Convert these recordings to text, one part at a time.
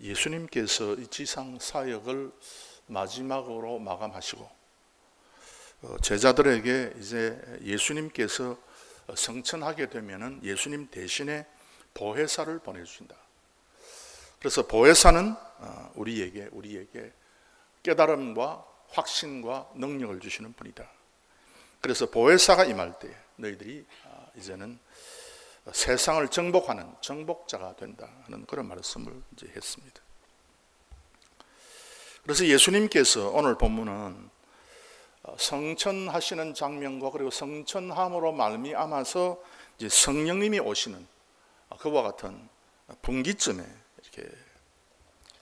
예수님께서 이 지상 사역을 마지막으로 마감하시고 제자들에게 이제 예수님께서 성천하게 되면은 예수님 대신에 보혜사를 보내주신다. 그래서 보혜사는 우리에게 깨달음과 확신과 능력을 주시는 분이다. 그래서 보혜사가 임할 때 너희들이 이제는 세상을 정복하는 정복자가 된다 하는 그런 말씀을 이제 했습니다. 그래서 예수님께서 오늘 본문은 성천하시는 장면과 그리고 성천함으로 말미암아서 이제 성령님이 오시는 그와 같은 분기점에 이렇게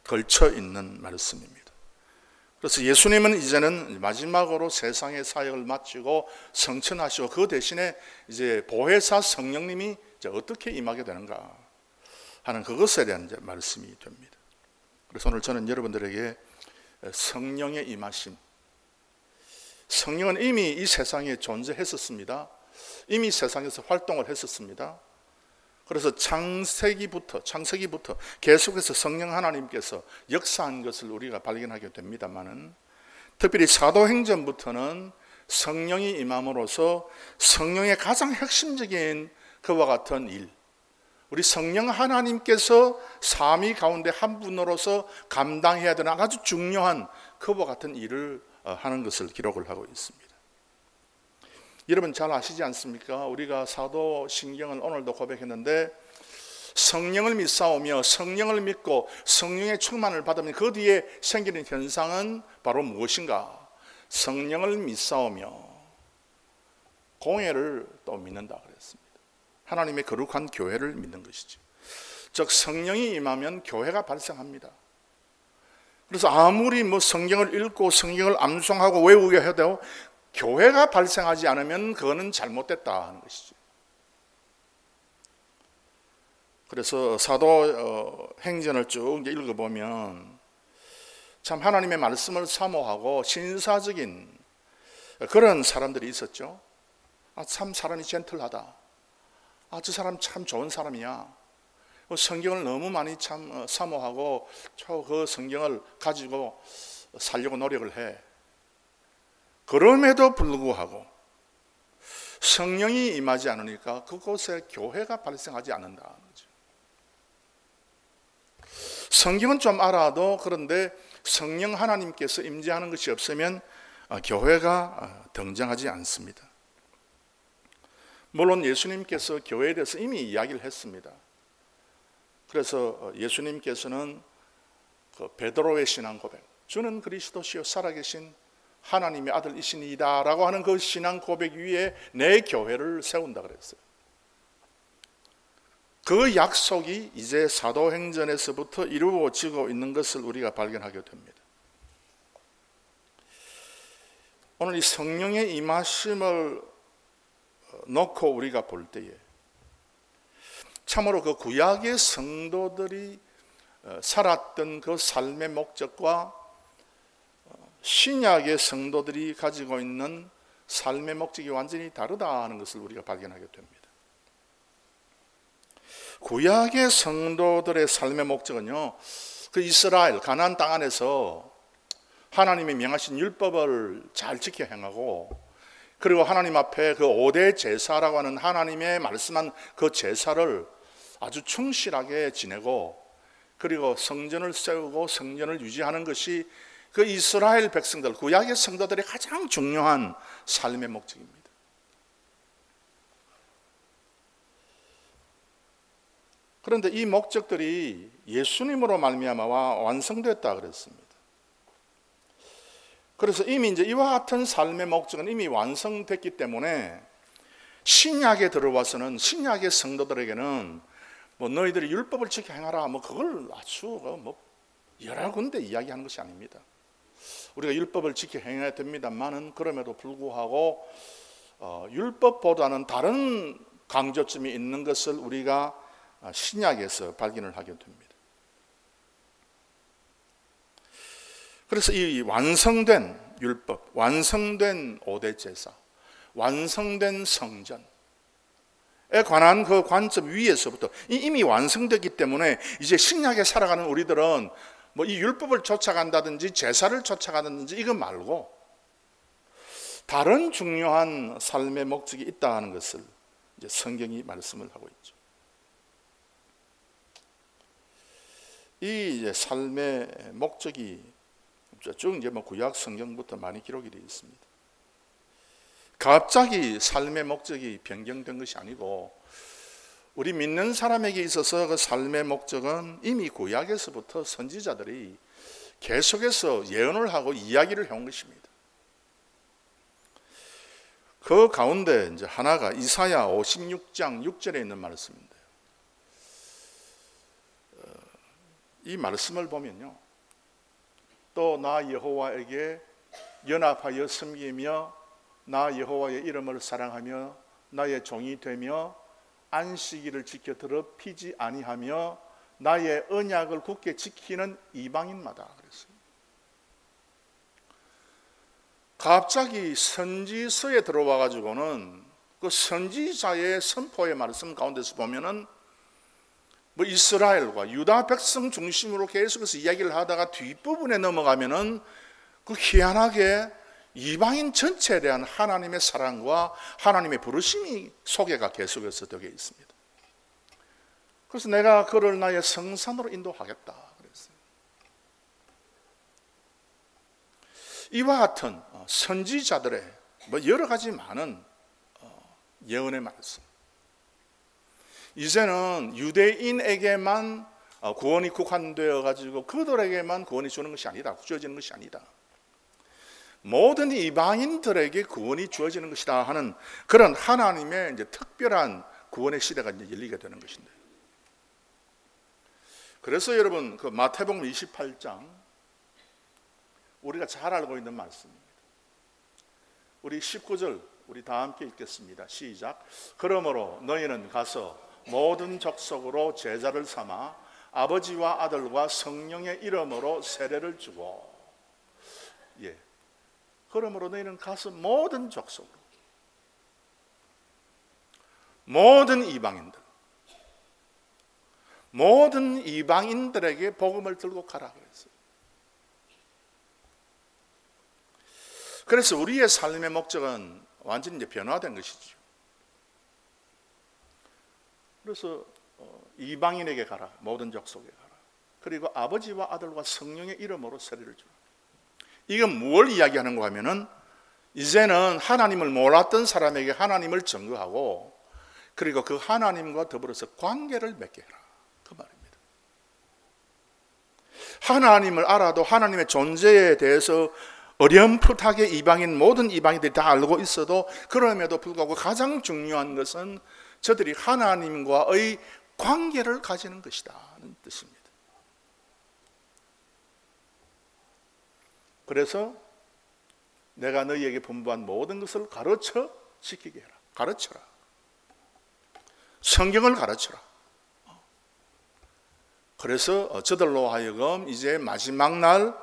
걸쳐 있는 말씀입니다. 그래서 예수님은 이제는 마지막으로 세상의 사역을 마치고 성천하시고 그 대신에 이제 보혜사 성령님이 이제 어떻게 임하게 되는가 하는 그것에 대한 이제 말씀이 됩니다. 그래서 오늘 저는 여러분들에게 성령의 임하심, 성령은 이미 이 세상에 존재했었습니다. 이미 세상에서 활동을 했었습니다. 그래서 창세기부터 계속해서 성령 하나님께서 역사한 것을 우리가 발견하게 됩니다만은, 특별히 사도행전부터는 성령이 임함으로써 성령의 가장 핵심적인 그와 같은 일, 우리 성령 하나님께서 삼위 가운데 한 분으로서 감당해야 되는 아주 중요한 그와 같은 일을 하는 것을 기록을 하고 있습니다. 여러분 잘 아시지 않습니까? 우리가 사도신경을 오늘도 고백했는데, 성령을 믿사오며 성령을 믿고 성령의 충만을 받으면 그 뒤에 생기는 현상은 바로 무엇인가? 성령을 믿사오며 공회를 또 믿는다 그랬습니다. 하나님의 거룩한 교회를 믿는 것이죠. 즉 성령이 임하면 교회가 발생합니다. 그래서 아무리 성경을 읽고 성경을 암송하고 외우게 해도 교회가 발생하지 않으면 그거는 잘못됐다 하는 것이죠. 그래서 사도행전을 쭉 읽어보면 참 하나님의 말씀을 사모하고 신사적인 그런 사람들이 있었죠. 참 사람이 젠틀하다. 저 사람 참 좋은 사람이야. 성경을 너무 많이 참 사모하고 그 성경을 가지고 살려고 노력을 해. 그럼에도 불구하고 성령이 임하지 않으니까 그곳에 교회가 발생하지 않는다는 거죠. 성경은 좀 알아도 그런데 성령 하나님께서 임재하는 것이 없으면 교회가 등장하지 않습니다. 물론 예수님께서 교회에 대해서 이미 이야기를 했습니다. 그래서 예수님께서는 그 베드로의 신앙 고백, 주는 그리스도시요 살아계신 하나님의 아들이시니이다 라고 하는 그 신앙 고백 위에 내 교회를 세운다 그랬어요. 그 약속이 이제 사도행전에서부터 이루어지고 있는 것을 우리가 발견하게 됩니다. 오늘 이 성령의 임하심을 놓고 우리가 볼 때에 참으로 그 구약의 성도들이 살았던 그 삶의 목적과 신약의 성도들이 가지고 있는 삶의 목적이 완전히 다르다 하는 것을 우리가 발견하게 됩니다. 구약의 성도들의 삶의 목적은요, 그 이스라엘 가나안 땅 안에서 하나님이 명하신 율법을 잘 지켜 행하고, 그리고 하나님 앞에 그 5대 제사라고 하는 하나님의 말씀한 그 제사를 아주 충실하게 지내고, 그리고 성전을 세우고 성전을 유지하는 것이 그 이스라엘 백성들, 구약의 성도들의 가장 중요한 삶의 목적입니다. 그런데 이 목적들이 예수님으로 말미암아 완성됐다 그랬습니다. 그래서 이미 이제 이와 같은 삶의 목적은 이미 완성됐기 때문에 신약에 들어와서는 신약의 성도들에게는 너희들이 율법을 지켜 행하라 그걸 아주 여러 군데 이야기하는 것이 아닙니다. 우리가 율법을 지켜 행해야 됩니다만은 그럼에도 불구하고 율법보다는 다른 강조점이 있는 것을 우리가 신약에서 발견을 하게 됩니다. 그래서 이 완성된 율법, 완성된 5대 제사, 완성된 성전에 관한 그 관점 위에서부터 이미 완성되기 때문에 이제 신약에 살아가는 우리들은 뭐 이 율법을 쫓아간다든지 제사를 쫓아가든지 이거 말고 다른 중요한 삶의 목적이 있다는 것을 이제 성경이 말씀을 하고 있죠. 이 이제 삶의 목적이 쭉 이제 뭐 구약 성경부터 많이 기록이 되어 있습니다. 갑자기 삶의 목적이 변경된 것이 아니고 우리 믿는 사람에게 있어서 그 삶의 목적은 이미 구약에서부터 선지자들이 계속해서 예언을 하고 이야기를 해온 것입니다. 그 가운데 이제 하나가 이사야 56장 6절에 있는 말씀인데요. 이 말씀을 보면요, 또 나 여호와에게 연합하여 섬기며 나 여호와의 이름을 사랑하며 나의 종이 되며 안식일을 지켜 더럽히지 아니하며 나의 언약을 굳게 지키는 이방인마다 그랬어요. 갑자기 선지서에 들어와 가지고는 그 선지자의 선포의 말씀 가운데서 보면은 뭐 이스라엘과 유다 백성 중심으로 계속해서 이야기를 하다가 뒷부분에 넘어가면은 그 희한하게 이방인 전체에 대한 하나님의 사랑과 하나님의 부르심이 소개가 계속해서 되어 있습니다. 그래서 내가 그를 나의 성산으로 인도하겠다 그랬어요. 이와 같은 선지자들의 뭐 여러 가지 많은 예언의 말씀, 이제는 유대인에게만 구원이 국한되어 가지고 그들에게만 구원이 주는 것이 아니다, 주어지는 것이 아니다, 모든 이방인들에게 구원이 주어지는 것이다 하는 그런 하나님의 이제 특별한 구원의 시대가 이제 열리게 되는 것인데, 그래서 여러분 그 마태복음 28장 우리가 잘 알고 있는 말씀입니다. 우리 19절 우리 다 함께 읽겠습니다. 시작. 그러므로 너희는 가서 모든 족속으로 제자를 삼아 아버지와 아들과 성령의 이름으로 세례를 주고, 그러므로 너희는 가서 모든 족속으로, 모든 이방인들, 모든 이방인들에게 복음을 들고 가라 그랬어요. 그래서 우리의 삶의 목적은 완전히 이제 변화된 것이죠. 그래서 이방인에게 가라, 모든 족속에 가라, 그리고 아버지와 아들과 성령의 이름으로 세례를 주라. 이건 뭘 이야기하는가 하면은 이제는 하나님을 몰랐던 사람에게 하나님을 증거하고 그리고 그 하나님과 더불어서 관계를 맺게 해라, 그 말입니다. 하나님을 알아도 하나님의 존재에 대해서 어렴풋하게 모든 이방인들이 다 알고 있어도 그럼에도 불구하고 가장 중요한 것은 저들이 하나님과의 관계를 가지는 것이다는 뜻입니다. 그래서 내가 너희에게 분부한 모든 것을 가르쳐 지키게 해라. 가르쳐라. 성경을 가르쳐라. 그래서 저들로 하여금 이제 마지막 날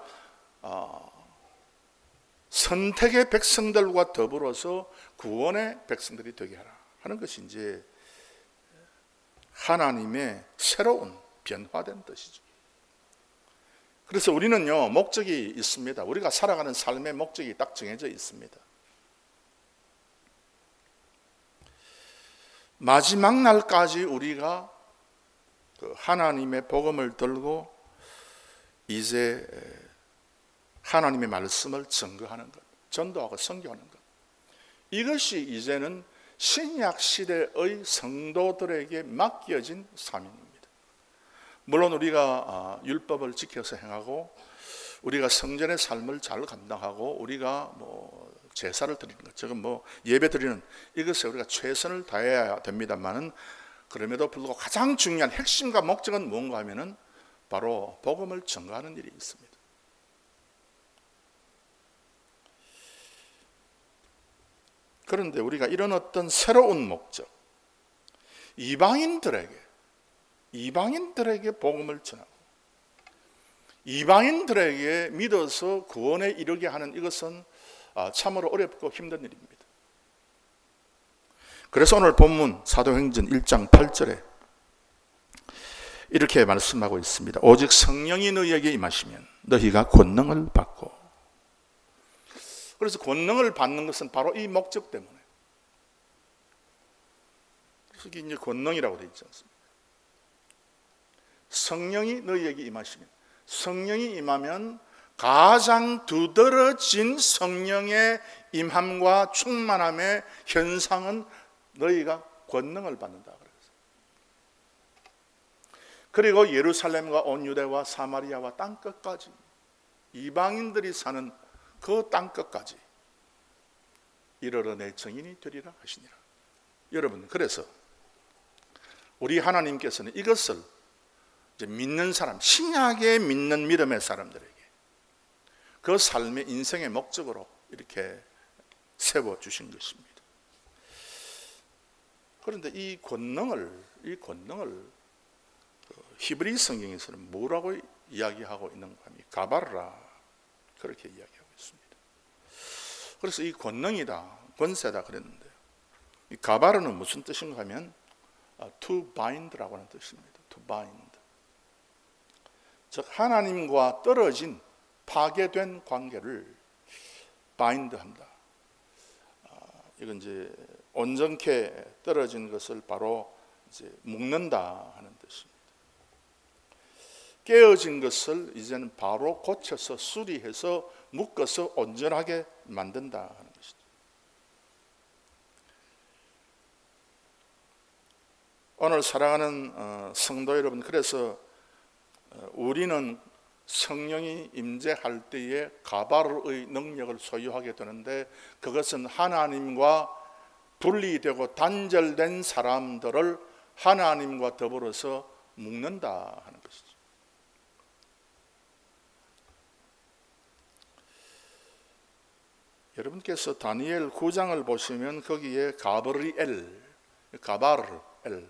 선택의 백성들과 더불어서 구원의 백성들이 되게 하라 하는 것이 이제 하나님의 새로운 변화된 뜻이죠. 그래서 우리는요, 목적이 있습니다. 우리가 살아가는 삶의 목적이 딱 정해져 있습니다. 마지막 날까지 우리가 그 하나님의 복음을 들고 이제 하나님의 말씀을 증거하는 것, 전도하고 선교하는 것, 이것이 이제는 신약 시대의 성도들에게 맡겨진 사명입니다. 물론 우리가 율법을 지켜서 행하고 우리가 성전의 삶을 잘 감당하고 우리가 뭐 제사를 드리는 것, 지금 뭐 예배 드리는 이것에 우리가 최선을 다해야 됩니다만은, 그럼에도 불구하고 가장 중요한 핵심과 목적은 뭔가 하면은 바로 복음을 전가하는 일이 있습니다. 그런데 우리가 이런 어떤 새로운 목적, 이방인들에게 복음을 전하고 이방인들에게 믿어서 구원에 이르게 하는 이것은 참으로 어렵고 힘든 일입니다. 그래서 오늘 본문 사도행전 1장 8절에 이렇게 말씀하고 있습니다. 오직 성령이 너희에게 임하시면 너희가 권능을 받고. 그래서 권능을 받는 것은 바로 이 목적 때문에. 그래서 이게 이제 권능이라고 되어 있지 않습니까? 성령이 너희에게 임하시면, 성령이 임하면 가장 두드러진 성령의 임함과 충만함의 현상은 너희가 권능을 받는다. 그리고 예루살렘과 온 유대와 사마리아와 땅끝까지, 이방인들이 사는 그 땅끝까지 이르러 내 증인이 되리라 하시니라. 여러분, 그래서 우리 하나님께서는 이것을 이제 믿는 사람, 신약에 믿는 믿음의 사람들에게 그 삶의 인생의 목적으로 이렇게 세워주신 것입니다. 그런데 이 권능을 히브리 성경에서는 뭐라고 이야기하고 있는가 하면 가바르라, 그렇게 이야기하고 있습니다. 그래서 이 권능이다, 권세다 그랬는데, 이 가바르는 무슨 뜻인가 하면 to bind라고 하는 뜻입니다. to bind, 즉 하나님과 떨어진 파괴된 관계를 바인드한다. 이건 이제 온전케 떨어진 것을 바로 이제 묶는다 하는 뜻입니다. 깨어진 것을 이제는 바로 고쳐서 수리해서 묶어서 온전하게 만든다 하는 것이죠. 오늘 사랑하는 성도 여러분, 그래서 우리는 성령이 임재할 때에 가바르의 능력을 소유하게 되는데, 그것은 하나님과 분리되고 단절된 사람들을 하나님과 더불어서 묶는다 하는 것이죠. 여러분께서 다니엘 9장을 보시면 거기에 가브리엘,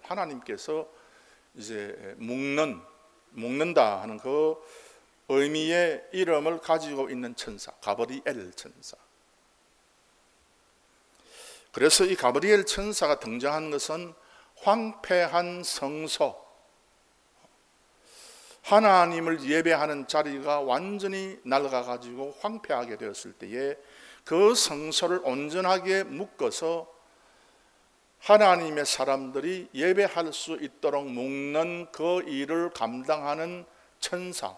하나님께서 이제 묶는다 하는 그 의미의 이름을 가지고 있는 천사, 가브리엘 천사. 그래서 이 가브리엘 천사가 등장한 것은 황폐한 성소, 하나님을 예배하는 자리가 완전히 낡아가지고 황폐하게 되었을 때에 그 성소를 온전하게 묶어서 하나님의 사람들이 예배할 수 있도록 묶는 그 일을 감당하는 천사,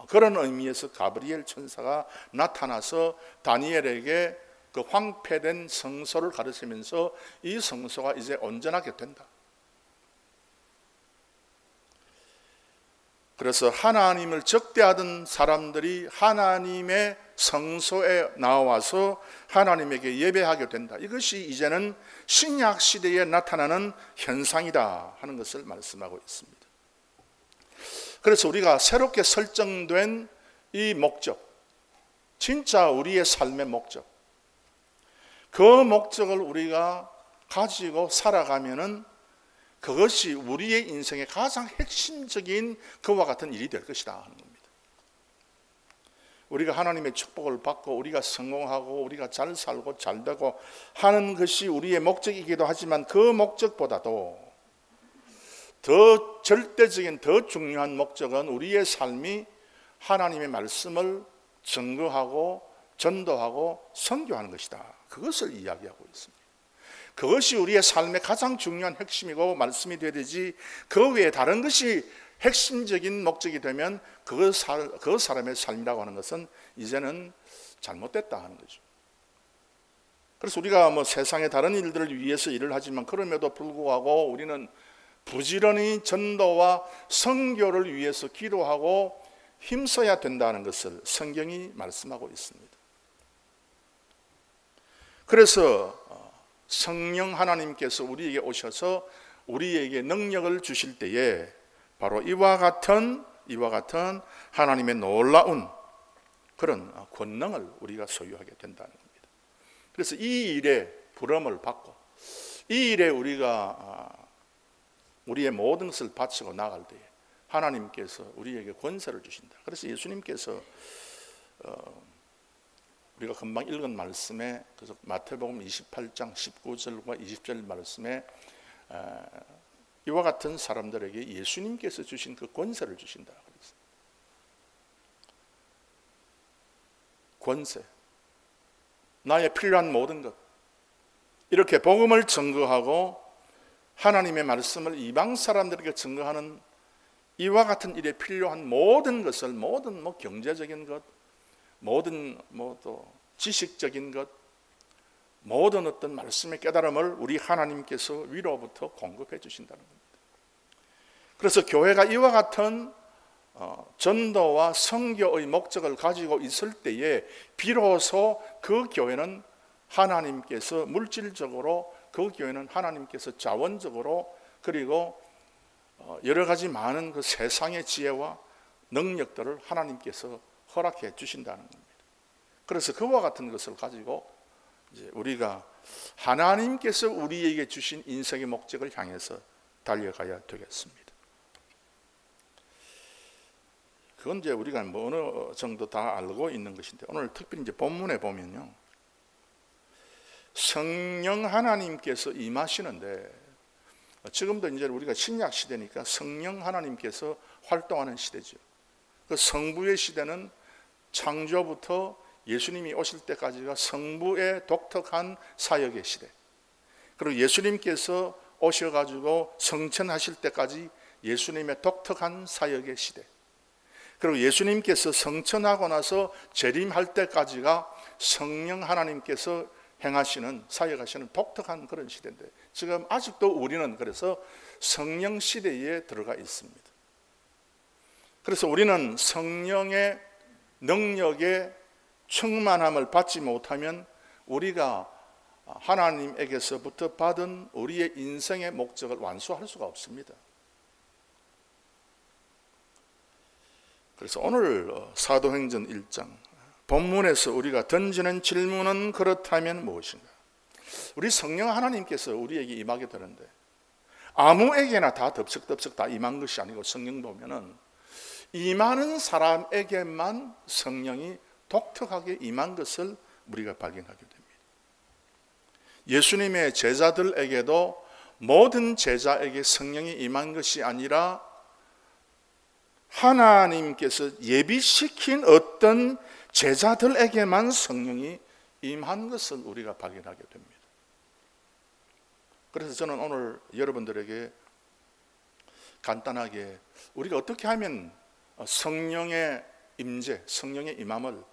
그런 의미에서 가브리엘 천사가 나타나서 다니엘에게 그 황폐된 성소를 가르치면서 이 성소가 이제 온전하게 된다. 그래서 하나님을 적대하던 사람들이 하나님의 성소에 나와서 하나님에게 예배하게 된다. 이것이 이제는 신약 시대에 나타나는 현상이다 하는 것을 말씀하고 있습니다. 그래서 우리가 새롭게 설정된 이 목적, 진짜 우리의 삶의 목적, 그 목적을 우리가 가지고 살아가면은 그것이 우리의 인생의 가장 핵심적인 그와 같은 일이 될 것이다 하는 겁니다. 우리가 하나님의 축복을 받고 우리가 성공하고 우리가 잘 살고 잘 되고 하는 것이 우리의 목적이기도 하지만, 그 목적보다도 더 절대적인, 더 중요한 목적은 우리의 삶이 하나님의 말씀을 증거하고 전도하고 선교하는 것이다. 그것을 이야기하고 있습니다. 그것이 우리의 삶의 가장 중요한 핵심이고 말씀이 되어야 되지, 그 외에 다른 것이 핵심적인 목적이 되면 그 사람의 삶이라고 하는 것은 이제는 잘못됐다 하는 거죠. 그래서 우리가 뭐 세상의 다른 일들을 위해서 일을 하지만, 그럼에도 불구하고 우리는 부지런히 전도와 선교를 위해서 기도하고 힘써야 된다는 것을 성경이 말씀하고 있습니다. 그래서 성령 하나님께서 우리에게 오셔서 우리에게 능력을 주실 때에 바로 이와 같은 하나님의 놀라운 그런 권능을 우리가 소유하게 된다는 겁니다. 그래서 이 일에 부름을 받고 이 일에 우리가 우리의 모든 것을 바치고 나갈 때에 하나님께서 우리에게 권세를 주신다. 그래서 예수님께서 우리가 금방 읽은 말씀에, 그래서 마태복음 28장 19절과 20절 말씀에 이와 같은 사람들에게 예수님께서 주신 그 권세를 주신다. 권세, 나의 필요한 모든 것, 이렇게 복음을 증거하고 하나님의 말씀을 이방 사람들에게 증거하는 이와 같은 일에 필요한 모든 것을, 모든 경제적인 것, 모든 또 지식적인 것, 모든 어떤 말씀의 깨달음을 우리 하나님께서 위로부터 공급해 주신다는 겁니다. 그래서 교회가 이와 같은 전도와 선교의 목적을 가지고 있을 때에 비로소 그 교회는 하나님께서 물질적으로, 그 교회는 하나님께서 자원적으로, 그리고 여러 가지 많은 그 세상의 지혜와 능력들을 하나님께서 허락해 주신다는 겁니다. 그래서 그와 같은 것을 가지고 이제 우리가 하나님께서 우리에게 주신 인생의 목적을 향해서 달려가야 되겠습니다. 그건 이제 우리가 어느 정도 다 알고 있는 것인데, 오늘 특별히 이제 본문에 보면요, 성령 하나님께서 임하시는데, 지금도 이제 우리가 신약 시대니까 성령 하나님께서 활동하는 시대죠. 그 성부의 시대는 창조부터 예수님이 오실 때까지가 성부의 독특한 사역의 시대, 그리고 예수님께서 오셔가지고 성천하실 때까지 예수님의 독특한 사역의 시대, 그리고 예수님께서 성천하고 나서 재림할 때까지가 성령 하나님께서 행하시는, 사역하시는 독특한 그런 시대인데, 지금 아직도 우리는 그래서 성령 시대에 들어가 있습니다. 그래서 우리는 성령의 능력에 충만함을 받지 못하면 우리가 하나님에게서부터 받은 우리의 인생의 목적을 완수할 수가 없습니다. 그래서 오늘 사도행전 1장 본문에서 우리가 던지는 질문은 그렇다면 무엇인가? 우리 성령 하나님께서 우리에게 임하게 되는데, 아무에게나 다 덥석덥석 다 임한 것이 아니고, 성령 보면은 임하는 사람에게만 성령이 독특하게 임한 것을 우리가 발견하게 됩니다. 예수님의 제자들에게도 모든 제자에게 성령이 임한 것이 아니라 하나님께서 예비시킨 어떤 제자들에게만 성령이 임한 것을 우리가 발견하게 됩니다. 그래서 저는 오늘 여러분들에게 간단하게 우리가 어떻게 하면 성령의 임재, 성령의 임함을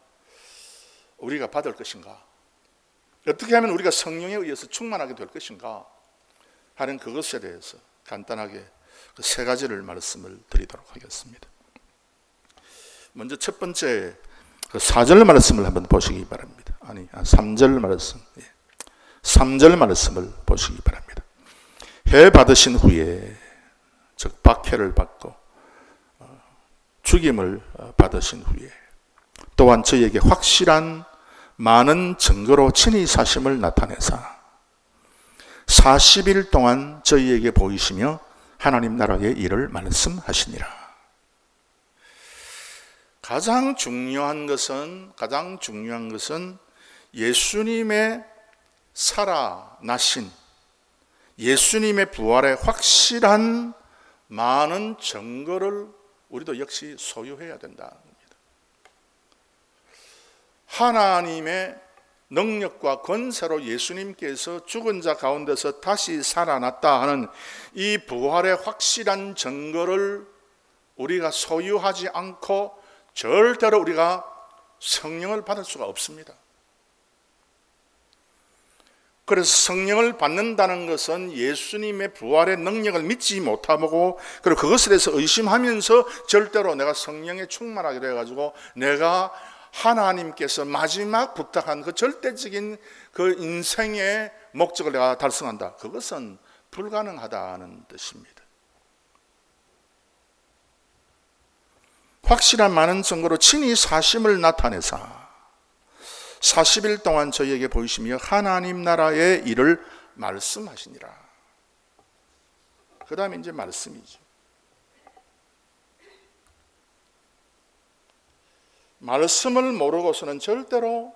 우리가 받을 것인가, 어떻게 하면 우리가 성령에 의해서 충만하게 될 것인가 하는 그것에 대해서 간단하게 그 세 가지를 말씀을 드리도록 하겠습니다. 먼저 첫 번째 그 4절 말씀을 한번 보시기 바랍니다. 3절 말씀, 3절 말씀을 보시기 바랍니다. 해 받으신 후에, 즉 박해를 받고 죽임을 받으신 후에 또한 저희에게 확실한 많은 증거로 친히 사심을 나타내사 40일 동안 저희에게 보이시며 하나님 나라의 일을 말씀하시니라. 가장 중요한 것은 예수님의 살아나신, 예수님의 부활의 확실한 많은 증거를 우리도 역시 소유해야 된다는 겁니다. 하나님의 능력과 권세로 예수님께서 죽은 자 가운데서 다시 살아났다 하는 이 부활의 확실한 증거를 우리가 소유하지 않고 절대로 우리가 성령을 받을 수가 없습니다. 그래서 성령을 받는다는 것은 예수님의 부활의 능력을 믿지 못하고, 그리고 그것에 대해서 의심하면서 절대로 내가 성령에 충만하게 돼가지고 내가 하나님께서 마지막 부탁한 그 절대적인 그 인생의 목적을 내가 달성한다, 그것은 불가능하다는 뜻입니다. 확실한 많은 증거로 친히 사심을 나타내사 40일 동안 저희에게 보이시며 하나님 나라의 일을 말씀하시니라. 그 다음에 이제 말씀이죠. 말씀을 모르고서는 절대로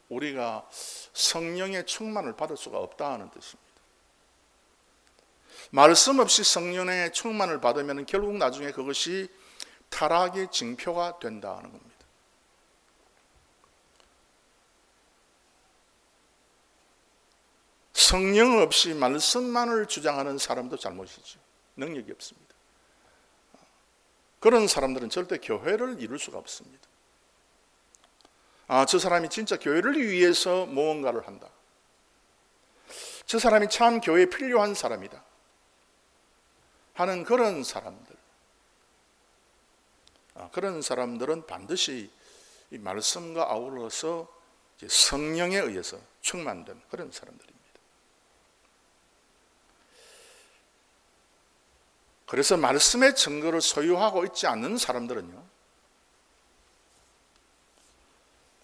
우리가 성령의 충만을 받을 수가 없다는 뜻입니다. 말씀 없이 성령의 충만을 받으면 결국 나중에 그것이 타락의 징표가 된다는 겁니다. 성령 없이 말씀만을 주장하는 사람도 잘못이죠. 능력이 없습니다. 그런 사람들은 절대 교회를 이룰 수가 없습니다. 저 사람이 진짜 교회를 위해서 무언가를 한다. 저 사람이 참 교회에 필요한 사람이다 하는 그런 사람들, 그런 사람들은 반드시 이 말씀과 아울러서 성령에 의해서 충만된 그런 사람들입니다. 그래서 말씀의 증거를 소유하고 있지 않는 사람들은요,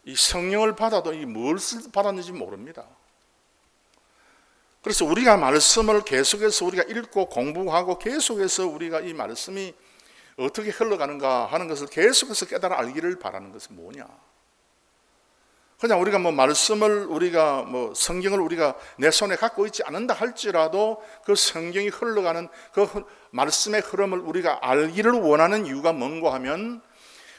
이 성령을 받아도 뭘 받았는지 모릅니다. 그래서 우리가 말씀을 계속해서 우리가 읽고 공부하고 계속해서 우리가 이 말씀이 어떻게 흘러가는가 하는 것을 계속해서 깨달아 알기를 바라는 것은 뭐냐? 그냥 우리가 말씀을 우리가 성경을 우리가 내 손에 갖고 있지 않는다 할지라도 그 성경이 흘러가는 그 말씀의 흐름을 우리가 알기를 원하는 이유가 뭔가 하면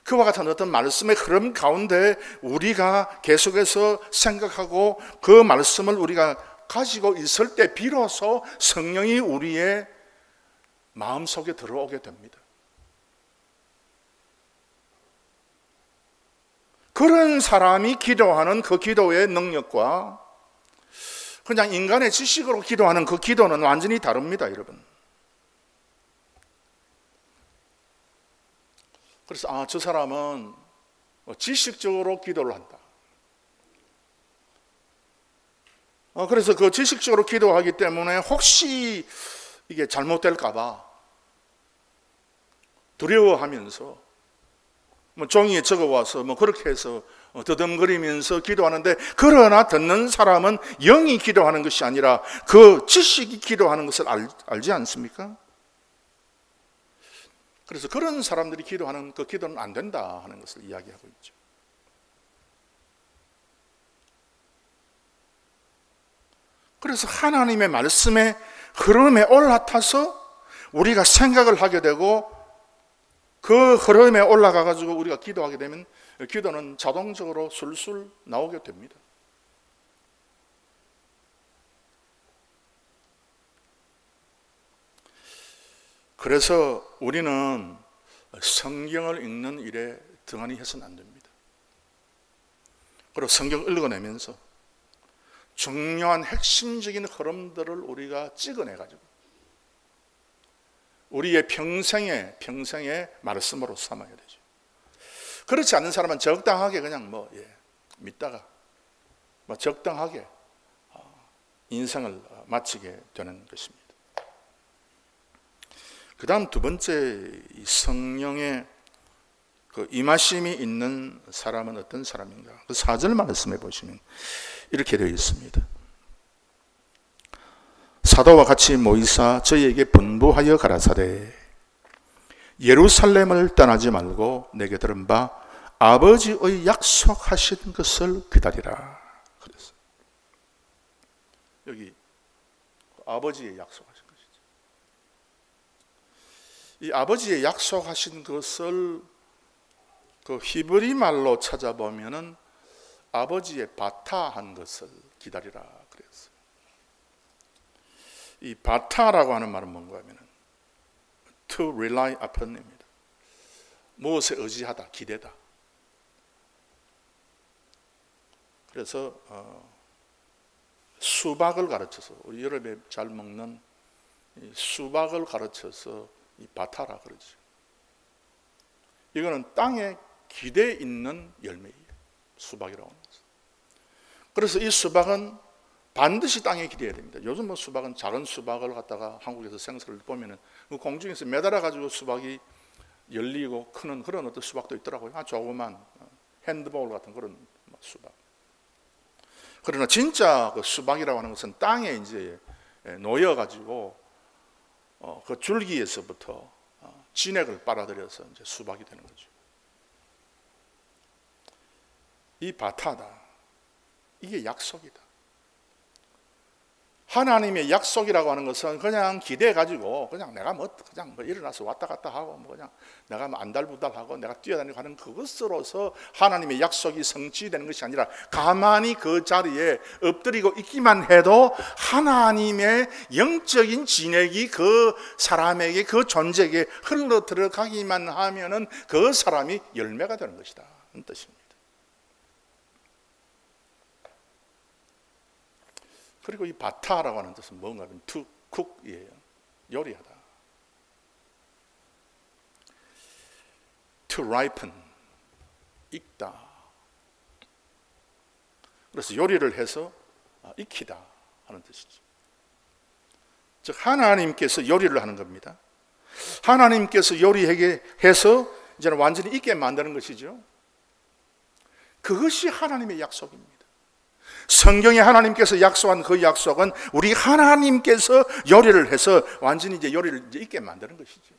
그와 같은 어떤 말씀의 흐름 가운데 우리가 계속해서 생각하고 그 말씀을 우리가 가지고 있을 때 비로소 성령이 우리의 마음속에 들어오게 됩니다. 그런 사람이 기도하는 그 기도의 능력과 그냥 인간의 지식으로 기도하는 그 기도는 완전히 다릅니다, 여러분. 그래서 저 사람은 지식적으로 기도를 한다. 그래서 그 지식적으로 기도하기 때문에 혹시 이게 잘못될까 봐 두려워하면서 종이에 적어와서 그렇게 해서 더듬거리면서 기도하는데, 그러나 듣는 사람은 영이 기도하는 것이 아니라 그 지식이 기도하는 것을 알지 않습니까? 그래서 그런 사람들이 기도하는 그 기도는 안 된다 하는 것을 이야기하고 있죠. 그래서 하나님의 말씀의 흐름에 올라타서 우리가 생각을 하게 되고 그 흐름에 올라가 가지고 우리가 기도하게 되면 기도는 자동적으로 술술 나오게 됩니다. 그래서 우리는 성경을 읽는 일에 등한히 해서는 안 됩니다. 그리고 성경을 읽어내면서 중요한 핵심적인 흐름들을 우리가 찍어내가지고 우리의 평생의 말씀으로 삼아야 되죠. 그렇지 않는 사람은 적당하게 그냥 믿다가 적당하게 인생을 마치게 되는 것입니다. 그 다음 두 번째, 성령의 그 임하심이 있는 사람은 어떤 사람인가? 그 4절 말씀해 보시면 이렇게 되어 있습니다. 사도와 같이 모이사 저희에게 분부하여 가라사대 예루살렘을 떠나지 말고 내게 들은 바 아버지의 약속하신 것을 기다리라. 그래서 여기 아버지의 약속하신 것이죠. 이 아버지의 약속하신 것을 그 히브리 말로 찾아보면은 아버지의 바타한 것을 기다리라 그랬어요. 이 바타라고 하는 말은 뭔가 하면은 to rely upon입니다. 무엇에 의지하다, 기대다. 그래서 수박을 가르쳐서 우리 여름에 잘 먹는 수박을 가르쳐서 이 바타라 그러죠. 이거는 땅에 기대 있는 열매예요. 수박이라고 하는 것은. 그래서 이 수박은 반드시 땅에 기대야 됩니다. 요즘 수박은 작은 수박을 갖다가 한국에서 생수를 보면은 공중에서 매달아 가지고 수박이 열리고 크는 그런 어떤 수박도 있더라고요. 조그만 핸드볼 같은 그런 수박. 그러나 진짜 그 수박이라고 하는 것은 땅에 이제 놓여 가지고 그 줄기에서부터 진액을 빨아들여서 이제 수박이 되는 거죠. 이 바타다. 이게 약속이다. 하나님의 약속이라고 하는 것은 그냥 기대해 가지고 그냥 내가 그냥 일어나서 왔다 갔다 하고 그냥 내가 안달부달하고 내가 뛰어다니고 하는 그것으로서 하나님의 약속이 성취되는 것이 아니라 가만히 그 자리에 엎드리고 있기만 해도 하나님의 영적인 진액이 그 사람에게, 그 존재에게 흘러 들어가기만 하면은 그 사람이 열매가 되는 것이다 는 뜻입니다. 그리고 이 바타라고 하는 뜻은 뭔가 하면 to cook이에요. 요리하다. to ripen, 익다. 그래서 요리를 해서 익히다 하는 뜻이죠. 즉 하나님께서 요리를 하는 겁니다. 하나님께서 요리하게 해서 이제는 완전히 익게 만드는 것이죠. 그것이 하나님의 약속입니다. 성경에 하나님께서 약속한 그 약속은 우리 하나님께서 요리를 해서 완전히 이제 요리를 이제 있게 만드는 것이죠.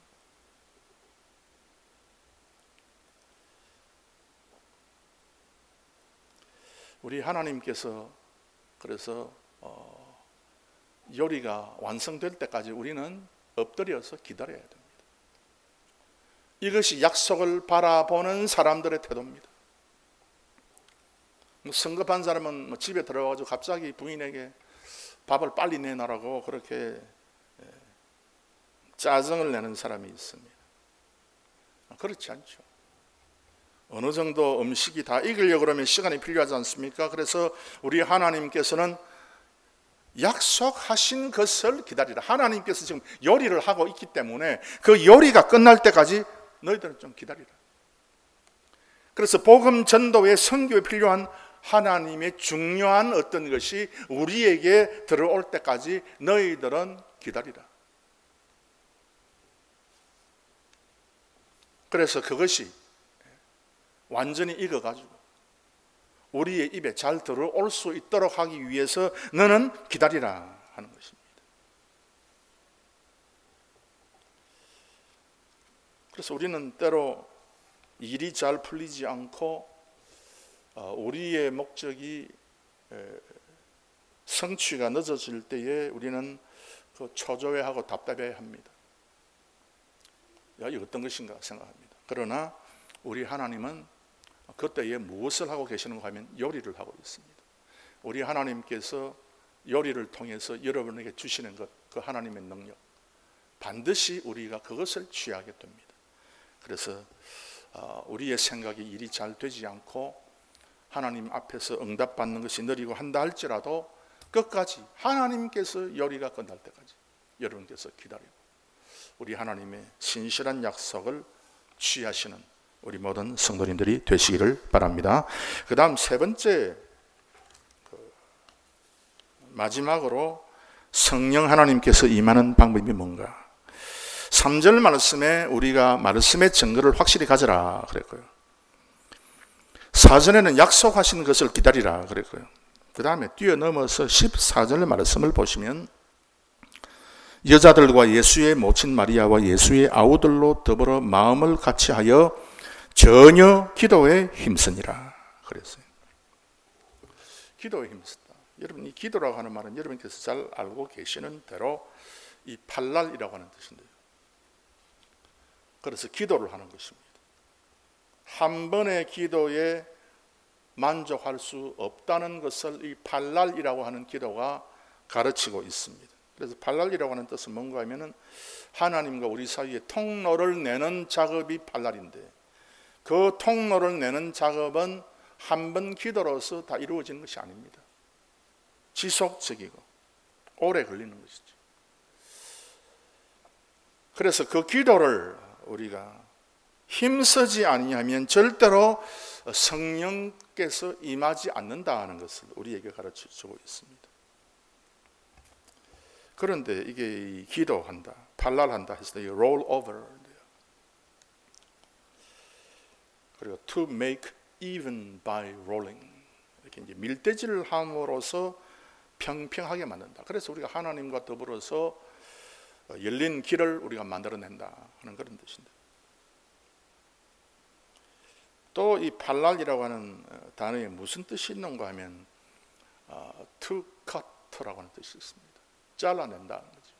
우리 하나님께서 그래서 요리가 완성될 때까지 우리는 엎드려서 기다려야 됩니다. 이것이 약속을 바라보는 사람들의 태도입니다. 성급한 사람은 집에 들어가서 갑자기 부인에게 밥을 빨리 내놔라고 그렇게 짜증을 내는 사람이 있습니다. 그렇지 않죠. 어느 정도 음식이 다 익으려고 그러면 시간이 필요하지 않습니까? 그래서 우리 하나님께서는 약속하신 것을 기다리라. 하나님께서 지금 요리를 하고 있기 때문에 그 요리가 끝날 때까지 너희들은 좀 기다리라. 그래서 복음 전도의 선교에 필요한 하나님의 중요한 어떤 것이 우리에게 들어올 때까지 너희들은 기다리라. 그래서 그것이 완전히 익어가지고 우리의 입에 잘 들어올 수 있도록 하기 위해서 너는 기다리라 하는 것입니다. 그래서 우리는 때로 일이 잘 풀리지 않고 우리의 목적이 성취가 늦어질 때에 우리는 그 초조해하고 답답해합니다. 이게 어떤 것인가 생각합니다. 그러나 우리 하나님은 그때에 무엇을 하고 계시는가 하면 요리를 하고 있습니다. 우리 하나님께서 요리를 통해서 여러분에게 주시는 것, 그 하나님의 능력, 반드시 우리가 그것을 취하게 됩니다. 그래서 우리의 생각이 일이 잘 되지 않고 하나님 앞에서 응답받는 것이 느리고 한다 할지라도 끝까지 하나님께서 요리가 끝날 때까지 여러분께서 기다리고 우리 하나님의 신실한 약속을 취하시는 우리 모든 성도님들이 되시기를 바랍니다. 그 다음 세 번째, 마지막으로 성령 하나님께서 임하는 방법이 뭔가. 3절 말씀에 우리가 말씀의 증거를 확실히 가져라 그랬고요. 4절에는 약속하신 것을 기다리라 그랬고요. 그 다음에 뛰어넘어서 14절 말씀을 보시면 여자들과 예수의 모친 마리아와 예수의 아우들로 더불어 마음을 같이하여 전혀 기도에 힘쓰니라 그랬어요. 기도에 힘쓰다. 여러분, 이 기도라고 하는 말은 여러분께서 잘 알고 계시는 대로 이 팔랄이라고 하는 뜻인데요. 그래서 기도를 하는 것입니다. 한 번의 기도에 만족할 수 없다는 것을 이 팔랄이라고 하는 기도가 가르치고 있습니다. 그래서 팔랄이라고 하는 뜻은 뭔가 하면은 하나님과 우리 사이에 통로를 내는 작업이 팔랄인데 그 통로를 내는 작업은 한 번 기도로서 다 이루어지는 것이 아닙니다. 지속적이고 오래 걸리는 것이죠. 그래서 그 기도를 우리가 힘쓰지 아니하면 절대로 성령께서 임하지 않는다 하는 것을 우리에게 가르쳐주고 있습니다. 그런데 이게 기도한다, 팔랄한다 했을 때 roll over, 그리고 to make even by rolling, 이렇게 이제 밀대질을 함으로써 평평하게 만든다. 그래서 우리가 하나님과 더불어서 열린 길을 우리가 만들어낸다 하는 그런 뜻입니다. 또 이 팔랄이라고 하는 단어에 무슨 뜻이 있는가 하면 to cut라고 하는 뜻이 있습니다. 잘라낸다는 거죠.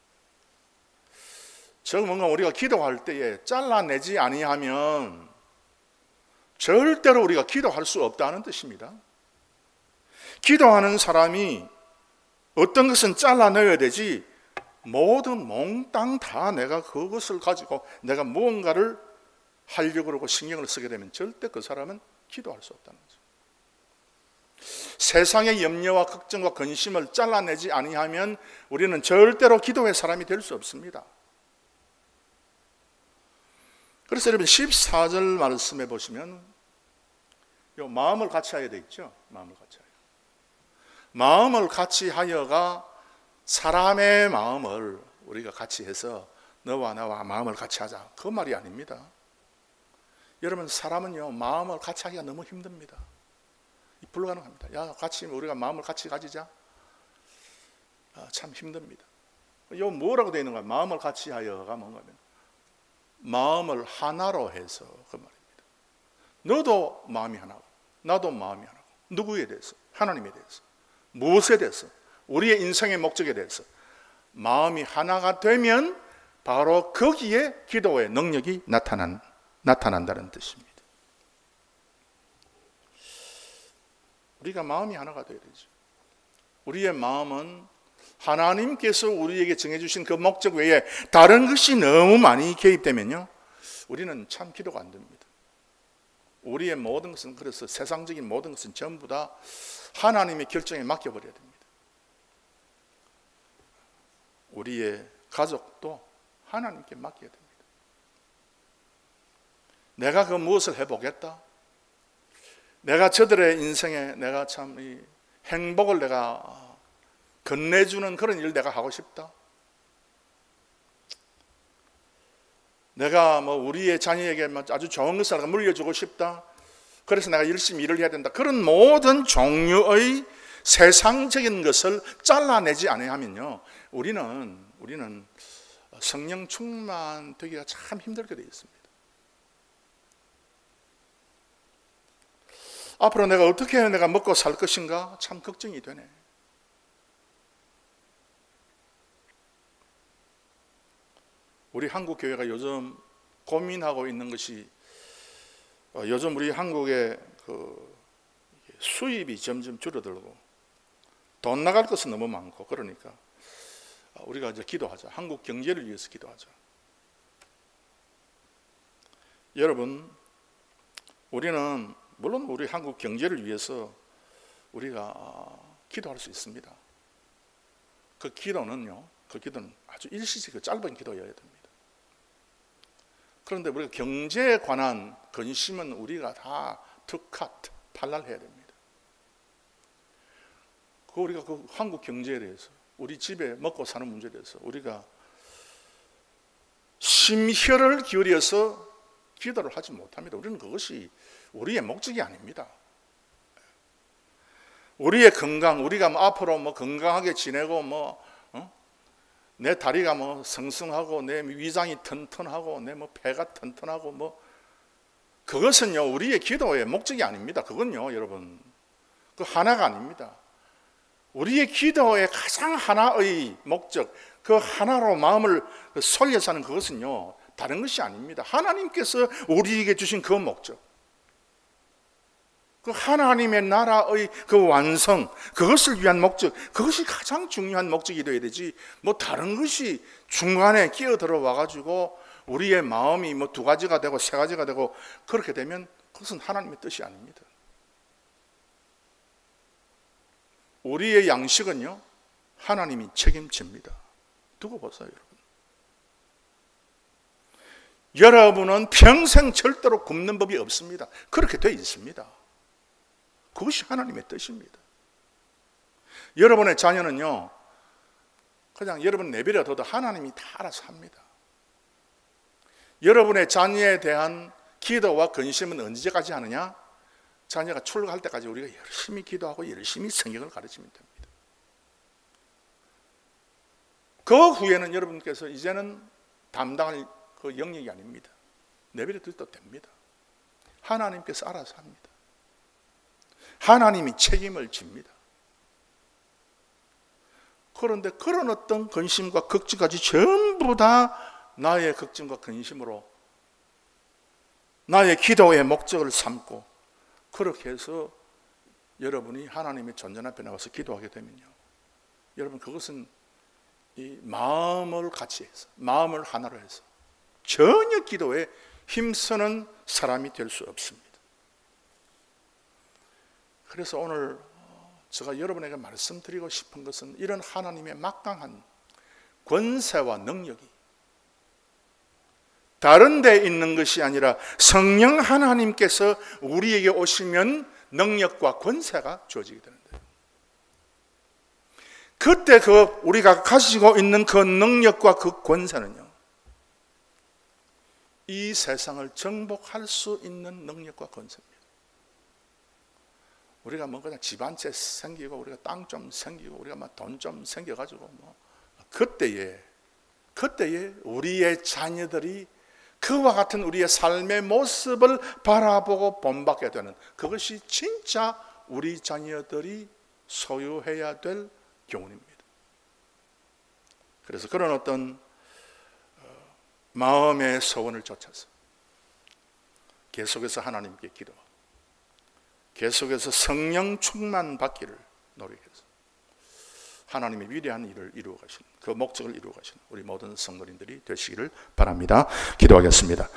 즉 뭔가 우리가 기도할 때에 잘라내지 아니하면 절대로 우리가 기도할 수 없다는 뜻입니다. 기도하는 사람이 어떤 것은 잘라내야 되지, 모든 몽땅 다 내가 그것을 가지고 내가 무언가를 하려고 그러고 신경을 쓰게 되면 절대 그 사람은 기도할 수 없다는 거죠. 세상의 염려와 걱정과 근심을 잘라내지 아니하면 우리는 절대로 기도의 사람이 될 수 없습니다. 그래서 여러분 14절 말씀에 보시면 요 마음을 같이 하여 돼 있죠. 마음을 같이 하여. 마음을 같이 하여가 사람의 마음을 우리가 같이 해서 너와 나와 마음을 같이 하자, 그 말이 아닙니다. 여러분 사람은요 마음을 같이 하기가 너무 힘듭니다. 불가능합니다. 야 같이 우리가 마음을 같이 가지자, 참 힘듭니다. 요 뭐라고 되어 있는 거야? 마음을 같이 하여가 뭔가 하면 마음을 하나로 해서, 그 말입니다. 너도 마음이 하나고 나도 마음이 하나고, 누구에 대해서? 하나님에 대해서. 무엇에 대해서? 우리의 인생의 목적에 대해서 마음이 하나가 되면 바로 거기에 기도의 능력이 나타난다는 뜻입니다. 우리가 마음이 하나가 되어야 되죠. 우리의 마음은 하나님께서 우리에게 정해주신 그 목적 외에 다른 것이 너무 많이 개입되면요 우리는 참 기도가 안 됩니다. 우리의 모든 것은, 그래서 세상적인 모든 것은 전부 다 하나님의 결정에 맡겨버려야 됩니다. 우리의 가족도 하나님께 맡겨야 됩니다. 내가 그 무엇을 해보겠다, 내가 저들의 인생에 내가 참 이 행복을 내가 건네주는 그런 일을 내가 하고 싶다, 내가 뭐 우리의 자녀에게 아주 좋은 것을 물려주고 싶다, 그래서 내가 열심히 일을 해야 된다, 그런 모든 종류의 세상적인 것을 잘라내지 않으면요 우리는 성령 충만되기가 참 힘들게 되어 있습니다. 앞으로 내가 어떻게 내가 먹고 살 것인가 참 걱정이 되네. 우리 한국 교회가 요즘 고민하고 있는 것이, 요즘 우리 한국의 그 수입이 점점 줄어들고 돈 나갈 것은 너무 많고, 그러니까 우리가 이제 기도하자. 한국 경제를 위해서 기도하자. 여러분, 우리는 물론 우리 한국 경제를 위해서 우리가 기도할 수 있습니다. 그 기도는 아주 일시적 짧은 기도여야 됩니다. 그런데 우리가 경제에 관한 근심은 우리가 다 투카트 판단해야 됩니다. 우리가 그 한국 경제에 대해서, 우리 집에 먹고 사는 문제에 대해서 우리가 심혈을 기울여서 기도를 하지 못합니다. 우리는 그것이 우리의 목적이 아닙니다. 우리의 건강, 우리가 앞으로 건강하게 지내고 내 다리가 성성하고 내 위장이 튼튼하고 내 폐가 튼튼하고 그것은요 우리의 기도의 목적이 아닙니다. 그건요 여러분 그 하나가 아닙니다. 우리의 기도의 가장 하나의 목적, 그 하나로 마음을 설려서 하는 그것은요 다른 것이 아닙니다. 하나님께서 우리에게 주신 그 목적, 그 하나님의 나라의 그 완성, 그것을 위한 목적, 그것이 가장 중요한 목적이 되어야 되지, 다른 것이 중간에 끼어들어 와가지고 우리의 마음이 2가지가 되고 3가지가 되고 그렇게 되면 그것은 하나님의 뜻이 아닙니다. 우리의 양식은요 하나님이 책임집니다. 두고 보세요. 여러분은 평생 절대로 굶는 법이 없습니다. 그렇게 되어 있습니다. 그것이 하나님의 뜻입니다. 여러분의 자녀는요 그냥 여러분 내버려둬도 하나님이 다 알아서 합니다. 여러분의 자녀에 대한 기도와 근심은 언제까지 하느냐? 자녀가 출가할 때까지 우리가 열심히 기도하고 열심히 성경을 가르치면 됩니다. 그 후에는 여러분께서 이제는 담당할 그 영역이 아닙니다. 내버려둬도 됩니다. 하나님께서 알아서 합니다. 하나님이 책임을 집니다. 그런데 그런 어떤 근심과 걱정까지 전부 다 나의 걱정과 근심으로 나의 기도의 목적을 삼고 그렇게 해서 여러분이 하나님의 전전 앞에 나가서 기도하게 되면요, 여러분 그것은 이 마음을 같이 해서, 마음을 하나로 해서 전혀 기도에 힘쓰는 사람이 될 수 없습니다. 그래서 오늘 제가 여러분에게 말씀드리고 싶은 것은 이런 하나님의 막강한 권세와 능력이 다른 데 있는 것이 아니라 성령 하나님께서 우리에게 오시면 능력과 권세가 주어지게 되는데, 그때 우리가 가지고 있는 그 능력과 그 권세는요, 이 세상을 정복할 수 있는 능력과 권세입니다. 우리가 뭐 그냥 집 한 채 생기고 우리가 땅 좀 생기고 우리가 막 돈 좀 생겨가지고 뭐 그때에 우리의 자녀들이 그와 같은 우리의 삶의 모습을 바라보고 본받게 되는, 그것이 진짜 우리 자녀들이 소유해야 될 교훈입니다. 그래서 그런 어떤 마음의 소원을 쫓아서 계속해서 하나님께 기도하고 계속해서 성령 충만 받기를 노력해서 하나님의 위대한 일을 이루어 가시는, 그 목적을 이루어 가시는 우리 모든 성도님들이 되시기를 바랍니다. 기도하겠습니다.